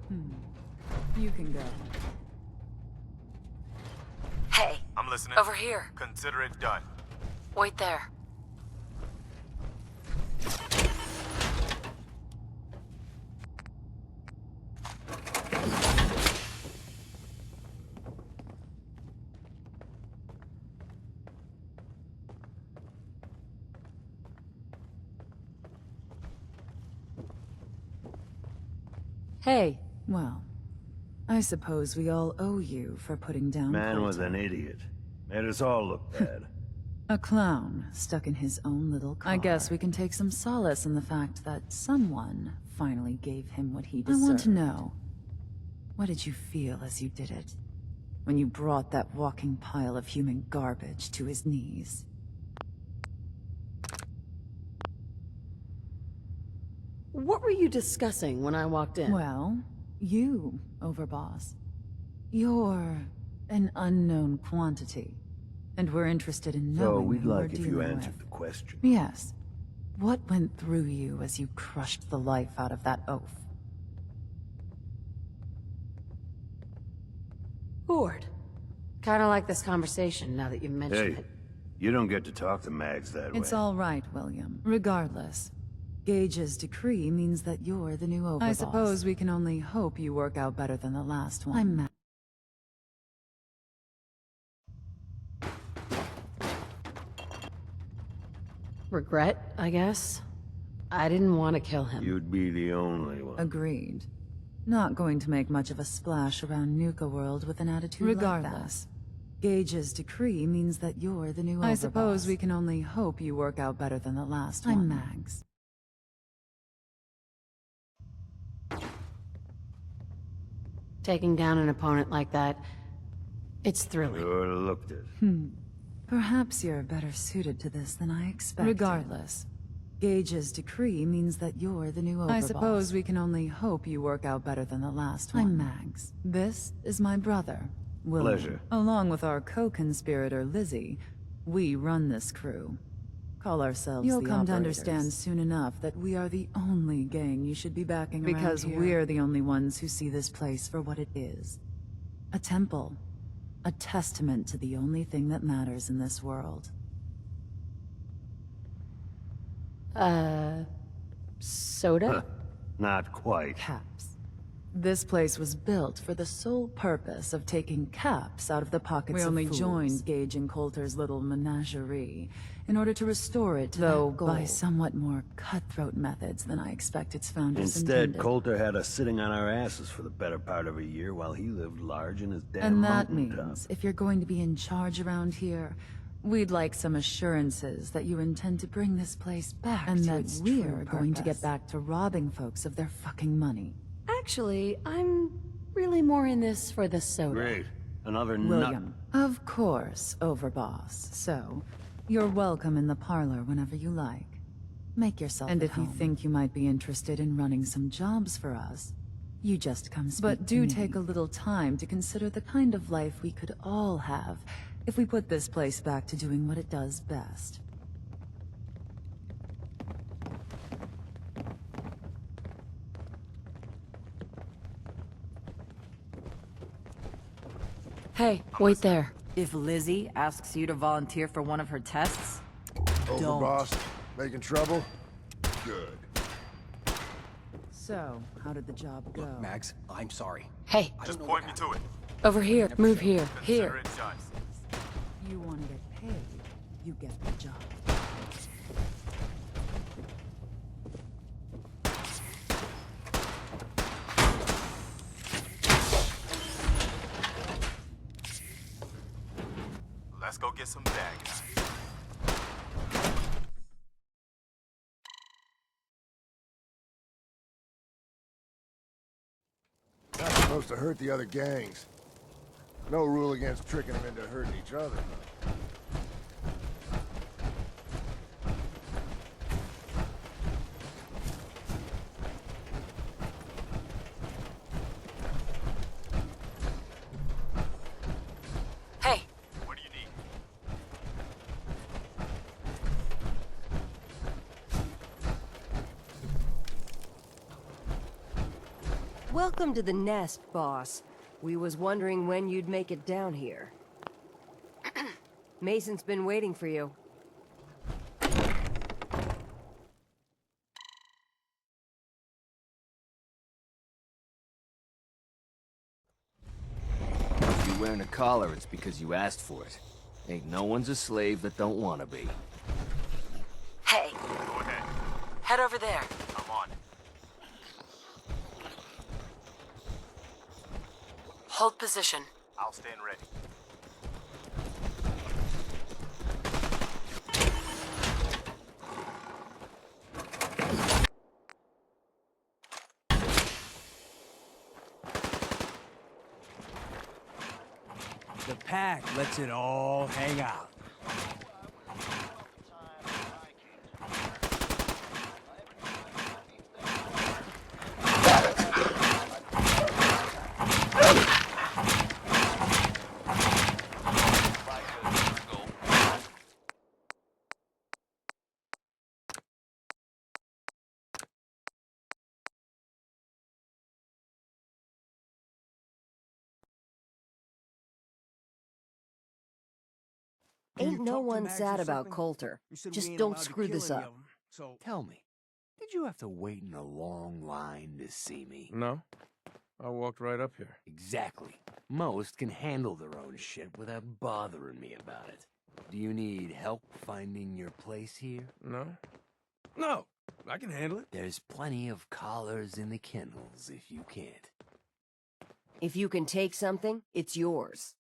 You can go. Hey, I'm listening. over here. Consider it done. Wait there. Hey. Well, I suppose we all owe you for putting down Man was Colton. an idiot. Made us all look bad. A clown stuck in his own little car. I guess we can take some solace in the fact that someone finally gave him what he deserved. I want to know, what did you feel as you did it? When you brought that walking pile of human garbage to his knees? What were you discussing when I walked in? Well, you, Overboss. You're an unknown quantity. And we're interested in knowing So we'd who we're like if you dealing answered with. the question. Yes. What went through you as you crushed the life out of that oaf? Bored. Kinda like this conversation now that you mention Hey, it. you don't get to talk to Mags that It's way. all right, William. Regardless, Gage's decree means that you're the new overboss. I suppose we can only hope you work out better than the last one. I'm mad. Regret, I guess. I didn't want to kill him. You'd be the only one. Agreed. Not going to make much of a splash around Nuka-World with an attitude Regardless, like that. Gage's decree means that you're the new overboss. I suppose we can only hope you work out better than the last one. I'm Mags. Taking down an opponent like that, it's thrilling. Sure looked it. Perhaps you're better suited to this than I expected. Regardless, Gage's decree means that you're the new overboss. I suppose we can only hope you work out better than the last one. I'm Mags. This is my brother, William. Pleasure. Along with our co-conspirator, Lizzie, we run this crew. Call ourselves You'll the come to Operators. understand soon enough that we are the only gang you should be backing around Because here. We're the only ones who see this place for what it is. A temple. A testament to the only thing that matters in this world. Soda? Not quite. Caps. This place was built for the sole purpose of taking caps out of the pockets of fools. We only joined Gage and Coulter's little menagerie in order to restore it to that goal. By somewhat more cutthroat methods than I expect its founders Instead, intended. Coulter had us sitting on our asses for the better part of a year while he lived large in his damn And that mountaintop. means, if you're going to be in charge around here, we'd like some assurances that you intend to bring this place back and that we're going to get back to robbing folks of their fucking money. Actually, I'm really more in this for the soda. Great. Another William. Of course, Overboss. So, you're welcome in the parlor whenever you like. Make yourself at home. And if you think you might be interested in running some jobs for us, you just come speak But do take a little time to consider the kind of life we could all have if we put this place back to doing what it does best. Hey, wait there. If Lizzie asks you to volunteer for one of her tests, Overboss, making trouble? Good. So, how did the job go? Look, Mags, I'm sorry. Hey. Just point me to it. Over here. Move here. Consider Here. it done. You want to get paid, you get the job. Let's go get some bad guys. Not supposed to hurt the other gangs. No rule against tricking them into hurting each other. Hey. What do you need? Welcome to the nest, boss. We was wondering when you'd make it down here. Mason's been waiting for you. If you're wearing a collar, it's because you asked for it. Ain't no one's a slave that don't want to be. Hey. Go ahead. Head over there. I'm on. Hold position. I'll stand ready. The pack lets it all hang out. Ain't no one sad about Coulter. Just don't screw this up. So Tell me, did you have to wait in a long line to see me? No. I walked right up here. Exactly. Most can handle their own shit without bothering me about it. Do you need help finding your place here? No. No, I can handle it. There's plenty of collars in the kennels if you can't. If you can take something, it's yours.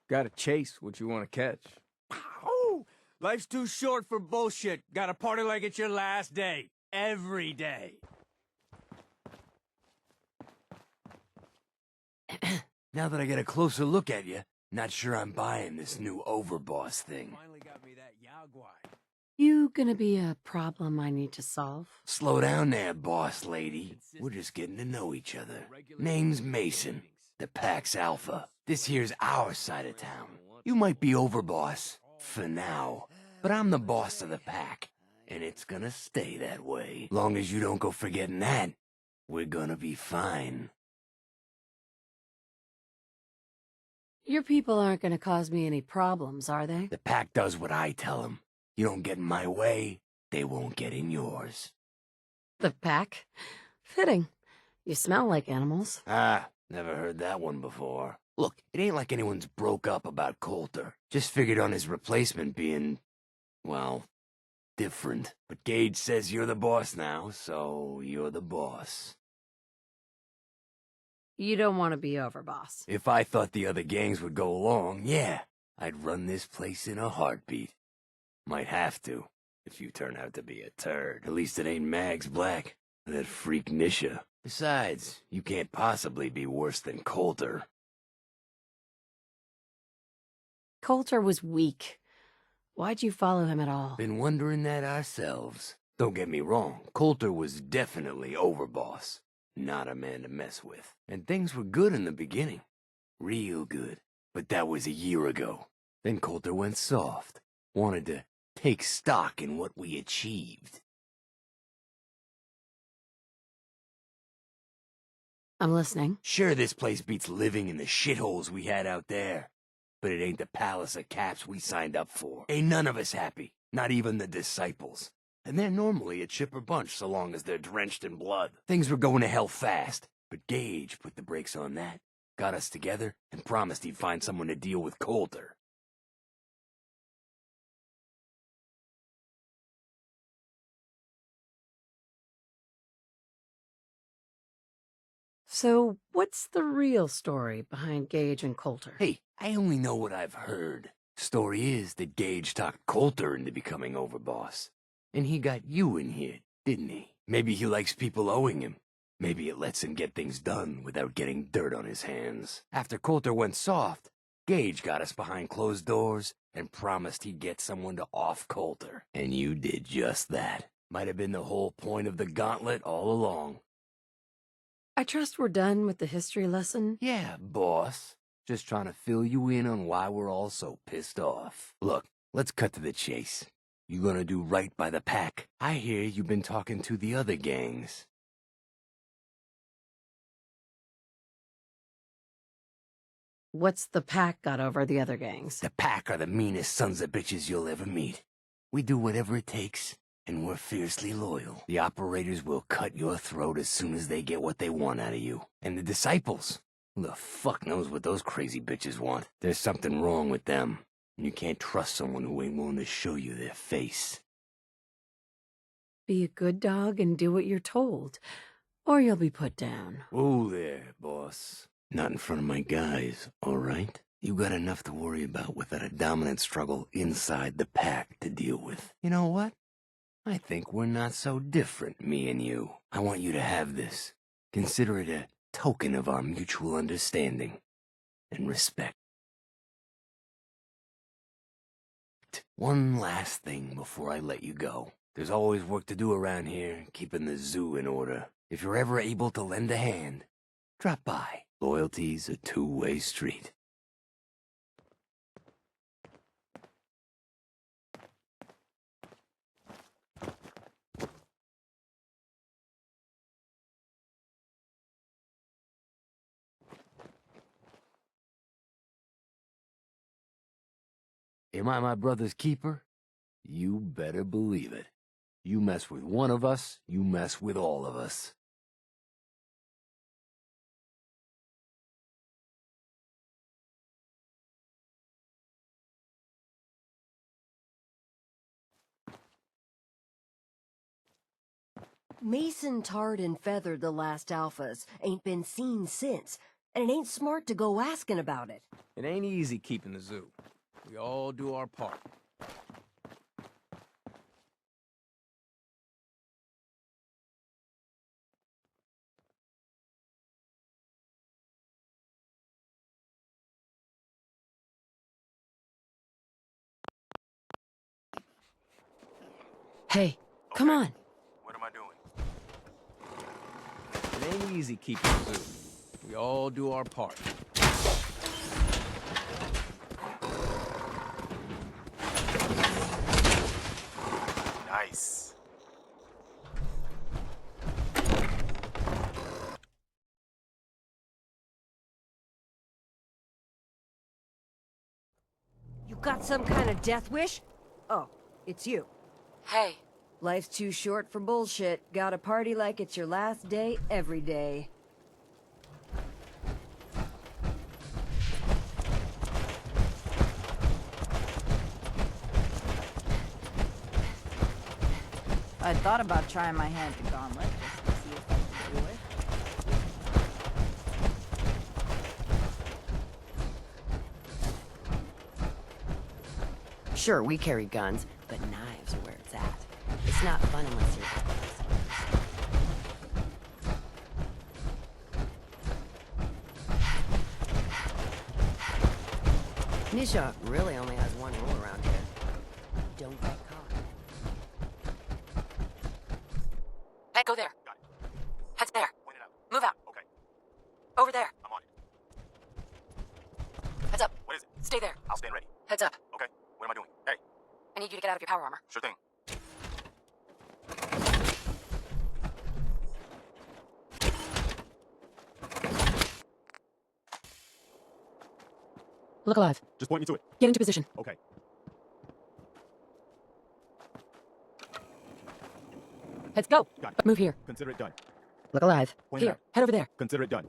Gotta chase what you want to catch. Oh, life's too short for bullshit. Gotta party like it's your last day. Every day. Now that I get a closer look at you, not sure I'm buying this new overboss thing. Finally got me that Yaguai. You gonna be a problem I need to solve? Slow down there, boss lady. We're just getting to know each other. Name's Mason, the Pack's Alpha. This here's our side of town. You might be overboss, for now, but I'm the boss of the Pack, and it's gonna stay that way. Long as you don't go forgetting that, we're gonna be fine. Your people aren't gonna cause me any problems, are they? The Pack does what I tell them. You don't get in my way, they won't get in yours. The Pack? Fitting. You smell like animals. Ah, never heard that one before. Look, it ain't like anyone's broke up about Coulter. Just figured on his replacement being, well, different. But Gage says you're the boss now, so you're the boss. You don't want to be overboss. If I thought the other gangs would go along, yeah, I'd run this place in a heartbeat. Might have to, if you turn out to be a turd. At least it ain't Mags Black, that freak Nisha. Besides, you can't possibly be worse than Coulter. Coulter was weak. Why'd you follow him at all? Been wondering that ourselves. Don't get me wrong, Coulter was definitely overboss. Not a man to mess with. And things were good in the beginning. Real good. But that was a year ago. Then Coulter went soft. Wanted to take stock in what we achieved. I'm listening. Sure, this place beats living in the shitholes we had out there. But it ain't the palace of caps we signed up for. Ain't none of us happy. Not even the disciples. And they're normally a chipper bunch so long as they're drenched in blood. Things were going to hell fast, but Gage put the brakes on that. Got us together and promised he'd find someone to deal with Coulter. So, what's the real story behind Gage and Coulter? Hey, I only know what I've heard. Story is that Gage talked Coulter into becoming overboss. And he got you in here, didn't he? Maybe he likes people owing him. Maybe it lets him get things done without getting dirt on his hands. After Coulter went soft, Gage got us behind closed doors and promised he'd get someone to off Coulter. And you did just that. Might have been the whole point of the gauntlet all along. I trust we're done with the history lesson? Yeah, boss. Just trying to fill you in on why we're all so pissed off. Look, let's cut to the chase. You gonna do right by the pack? I hear you've been talking to the other gangs. What's the pack got over the other gangs? The pack are the meanest sons of bitches you'll ever meet. We do whatever it takes, and we're fiercely loyal. The operators will cut your throat as soon as they get what they want out of you. And the disciples? Who the fuck knows what those crazy bitches want? There's something wrong with them. And you can't trust someone who ain't willing to show you their face. Be a good dog and do what you're told, or you'll be put down. Whoa there, boss. Not in front of my guys, all right? You got enough to worry about without a dominant struggle inside the pack to deal with. You know what? I think we're not so different, me and you. I want you to have this. Consider it a token of our mutual understanding and respect. One last thing before I let you go. There's always work to do around here, keeping the zoo in order. If you're ever able to lend a hand, drop by. Loyalty's a two-way street. Am I my brother's keeper? You better believe it. You mess with one of us, you mess with all of us. Mason tarred and feathered the last alphas. Ain't been seen since. And it ain't smart to go asking about it. It ain't easy keeping the zoo. We all do our part. Hey, come on. What am I doing? It ain't easy keeping the zoo. We all do our part. Nice. You got some kind of death wish? Oh, it's you. Hey. Life's too short for bullshit. Gotta party like it's your last day every day. I thought about trying my hand at Gauntlet, just to see if I could do it. Sure, we carry guns, but knives are where it's at. It's not fun unless you're... Nisha really only has one rule around here. Don't get caught. Hey, go there. Got it. Heads there. Point it out. Move out. Okay, Over there. I'm on it. Heads up. What is it? Stay there. I'll stand ready. Heads up. Okay, what am I doing? Hey, I need you to get out of your power armor. sure thing. Look alive. Just point me to it. Get into position. Okay. Let's go. Got it. Move here. Consider it done. Look alive. Point it Here. out. Head over there. Consider it done.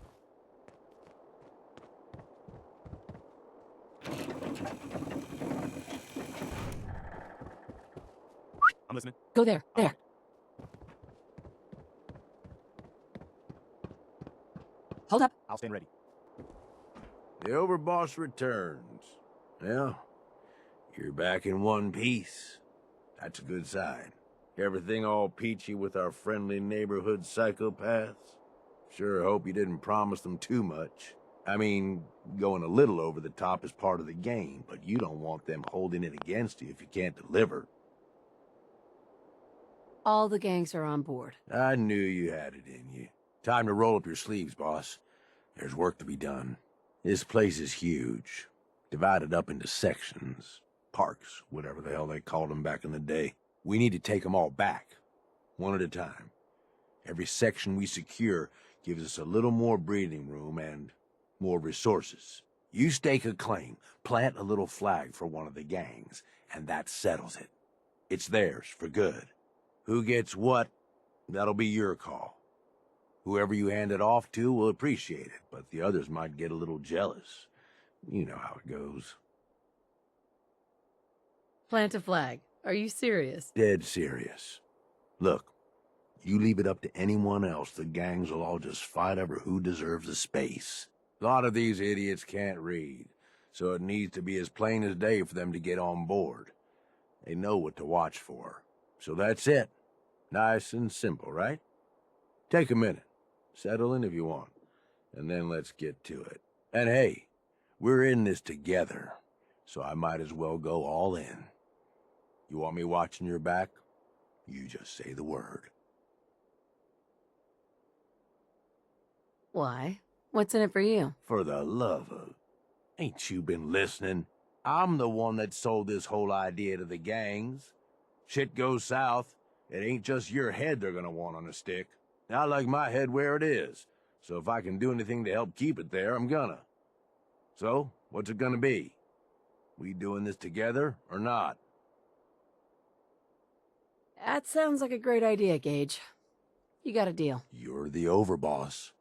I'm listening. Go there. There. Hold up. I'll stand ready. The overboss returns. Well, you're back in one piece. That's a good sign. Everything all peachy with our friendly neighborhood psychopaths? Sure hope you didn't promise them too much. I mean, going a little over the top is part of the game, but you don't want them holding it against you if you can't deliver. All the gangs are on board. I knew you had it in you. Time to roll up your sleeves, boss. There's work to be done. This place is huge, divided up into sections, parks, whatever the hell they called them back in the day. We need to take them all back, one at a time. Every section we secure gives us a little more breathing room and more resources. You stake a claim, plant a little flag for one of the gangs, and that settles it. It's theirs for good. Who gets what, that'll be your call. Whoever you hand it off to will appreciate it, but the others might get a little jealous. You know how it goes. Plant a flag. Are you serious? Dead serious. Look, you leave it up to anyone else, the gangs will all just fight over who deserves the space. A lot of these idiots can't read, so it needs to be as plain as day for them to get on board. They know what to watch for. So that's it. Nice and simple, right? Take a minute. Settle in if you want. And then let's get to it. And hey, we're in this together, so I might as well go all in. You want me watching your back? You just say the word. Why? What's in it for you? For the love of... Ain't you been listening? I'm the one that sold this whole idea to the gangs. Shit goes south, it ain't just your head they're gonna want on a stick. I like my head where it is, so if I can do anything to help keep it there, I'm gonna. So, what's it gonna be? We doing this together, or not? That sounds like a great idea, Gage. You got a deal. You're the overboss.